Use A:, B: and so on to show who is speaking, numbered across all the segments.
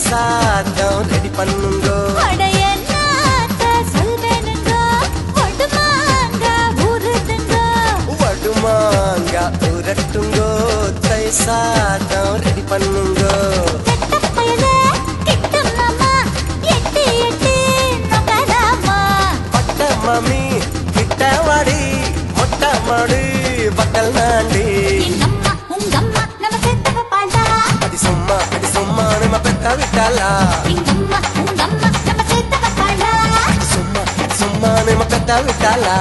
A: சாதம் ரெடி பண்ணுங்கோ. வடுமாங்க உரட்டுங்கோ, தை சாதம் ரெடி பண்ணுங்கோ. பட்ட மாமி கிட்ட வாடி, மொட்டை மாடு பக்கல் நாண்டி. அடி சும்மா நம்ம பெத்த விட்டாளா, சும்மா நம்ம பெத்த விட்டாளா.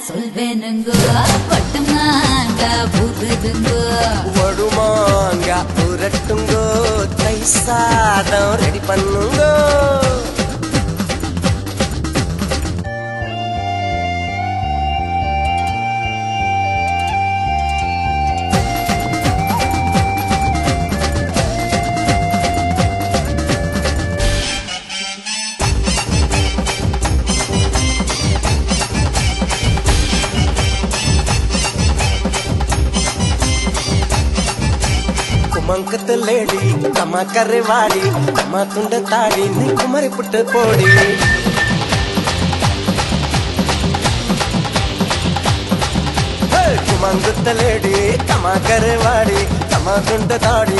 B: சொல்வேனுங்கோ வட்டுமாங்க புதுதுங்கோ.
A: வடுமாங்க உரட்டுங்கோ, தை சாதம் ரெடி பண்ணுங்கோ. குமங்கத்து லேடி கம்மா கரைவாடி, அம்மா துண்ட தாடி நீ குமரி புட்டு போடி. குமங்கத்து லேடி கம்மா கரைவாடி, அம்மா துண்ட தாடி.